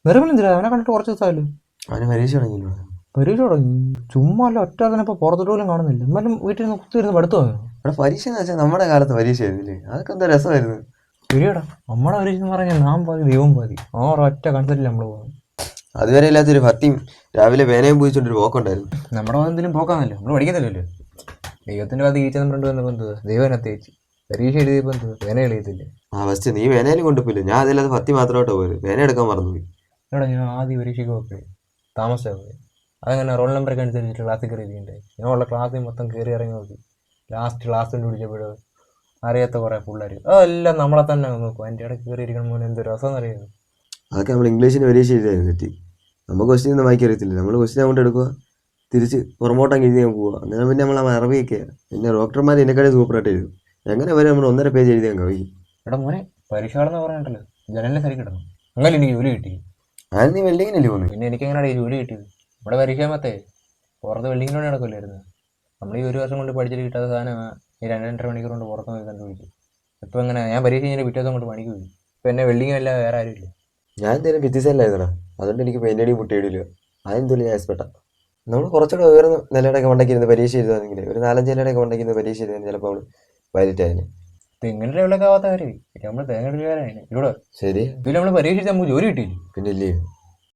നിറമില്ല അവനെ കണ്ടിട്ട് കുറച്ച് ദിവസമായല്ലോ. അവന് പരീക്ഷ തുടങ്ങിയില്ലോ. പരീക്ഷ തുടങ്ങി ചുമ്മാ അല്ല ഒറ്റ തന്നെ ഇപ്പൊ പുറത്തോട്ട് പോലും കാണുന്നില്ല. എന്നാലും വീട്ടിൽ നിന്ന് കുത്തിയിരുന്ന് പഠിത്തം പോയോ? അവിടെ പരീക്ഷ എന്ന് വെച്ചാൽ നമ്മുടെ കാലത്ത് പരീക്ഷ ആയിരുന്നില്ലേ, അതൊക്കെ എന്താ രസമായിരുന്നു. ശരിയടാ, നമ്മുടെ പരീക്ഷ എന്ന് പറഞ്ഞാൽ നാം പാതി ദൈവം പാതി. ആ ഒരൊറ്റ കൺസെപ്റ്റിൽ നമ്മൾ പോകുന്നത്. അതുവരെ ഇല്ലാത്തൊരു ഭക്തിയും രാവിലെ വേനയും പൂജിച്ചോണ്ടൊരു പോക്കുണ്ടായിരുന്നു. നമ്മുടെ എന്തെങ്കിലും പോക്കാന്നല്ലോ, നമ്മൾ പഠിക്കുന്നില്ലല്ലോ. ദൈവത്തിന്റെ ഭാഗത്ത് ഈച്ചെന്ന് ഫ്രണ്ട് വന്നപ്പോൾ എന്ത് ദൈവനെ തേച്ച് പരീക്ഷ എഴുതിയപ്പോൾ എന്ത് വേന എഴുതിയില്ലേ. ഫസ്റ്റ് നീ വേനയിലും കൊണ്ടുപോയില്ല, ഞാൻ അതില്ലാതെ ഭക്തി മാത്രമായിട്ടോ പോയത്, വേന എടുക്കാൻ മറന്നുപോയി. എടാ ഞാൻ ആദ്യം പരീക്ഷയ്ക്ക് പോയി താമസിച്ചാൽ പോയി. അതങ്ങനെ റോൾ നമ്പറൊക്കെ അനുസരിച്ചിട്ട് ക്ലാസ്സിൽ കയറി ഇരിക്കണ്ടേ. ഞാൻ ഉള്ള ക്ലാസ്സിൽ മൊത്തം കയറി ഇറങ്ങി നോക്കി. ലാസ്റ്റ് ക്ലാസ് കൊണ്ട് പിടിച്ചപ്പോഴോ അറിയാത്ത കുറേ പിള്ളേർ എല്ലാം നമ്മളെ തന്നെ നോക്കും. അതിൻ്റെ ഇടയ്ക്ക് കയറി ഇരിക്കണം പോലെ എന്ത് രസം എന്നറിയുന്നു. അതൊക്കെ നമ്മൾ ഇംഗ്ലീഷിന് പരീക്ഷ എഴുതായിരുന്നു തെറ്റി. നമുക്ക് ക്വസ്റ്റ്യൻ ഒന്നും വായിക്കാൻ അറിയത്തില്ല. നമ്മൾ ക്വസ്റ്റ്യൻ അങ്ങോട്ട് എടുക്കുക, തിരിച്ച് പുറമോട്ടങ്ങ് എഴുതി ഞാൻ പോവുക. അങ്ങനെ പിന്നെ നമ്മൾ അറബിയൊക്കെ പിന്നെ ഡോക്ടർമാർ എന്നെക്കാളും സൂപ്പറായിട്ട് എഴുതും. എങ്ങനെ വരെ നമ്മൾ 1.5 പേജ് എഴുതി അങ്ങ് കഴിയും. എടാ മോനെ, പരീക്ഷകളെന്ന് പറഞ്ഞിട്ടല്ലോ ജനലിനെ സരി കിട്ടണം. അങ്ങനെ എനിക്ക് ജോലി കിട്ടി. അത് നീ വെൽഡിങ്ങിനല്ലേ പോകുന്നത്? പിന്നെ എനിക്ക് എങ്ങനെയാണ് ഈ ജോലി കിട്ടിയത്? ഇവിടെ പരീക്ഷ മത്തേ പുറത്ത് വെൽഡിങ്ങിനോട് നടക്കില്ലായിരുന്നു. നമ്മൾ ഈ 1 വർഷം കൊണ്ട് പഠിച്ചിട്ട് കിട്ടാത്ത സാധനം ഈ 2-2.5 മണിക്കൂർ കൊണ്ട് പുറത്ത് പോയി കണ്ടുപിടിച്ചു. ഇപ്പം എങ്ങനെ ഞാൻ പരീക്ഷ കഴിഞ്ഞാൽ പിറ്റേ ദിവസം കൊണ്ട് പണിക്ക് പോയി. ഇപ്പം എന്നെ വെൽഡിങ്ങും അല്ല വേറെ ആരും ഇല്ല. ഞാൻ എന്തായാലും ഭിത്തിസല്ലായിരുന്നടാ, അതുകൊണ്ട് എനിക്ക് പെയിൻ്റടി മുട്ടിയിടില്ല. അതെന്തും ഞാൻ എക്സ്പെർട്ടാ. നമ്മൾ കുറച്ചുകൂടെ ഉയർന്ന നിലയുടെയൊക്കെ മണ്ടയ്ക്കിരുന്ന് പരീക്ഷ എഴുതുകയാണെങ്കിൽ ഒരു 4-5 നിലയുടെയൊക്കെ മണ്ടയ്ക്കിരുന്ന് പരീക്ഷ എഴുതാൻ ചിലപ്പോൾ അവൾ വൈലറ്റ് ആയതിന്. തെങ്ങിൻ്റെ ലെവലൊക്കെ ആവാത്ത കാര്യം നമ്മൾ തേങ്ങ എടുക്കാനാണ് ഇവിടെ. ശരി, ഇതിൽ നമ്മൾ പരീക്ഷിച്ച് നമുക്ക് ജോലി കിട്ടിയില്ല. പിന്നെ ഇല്ലേ.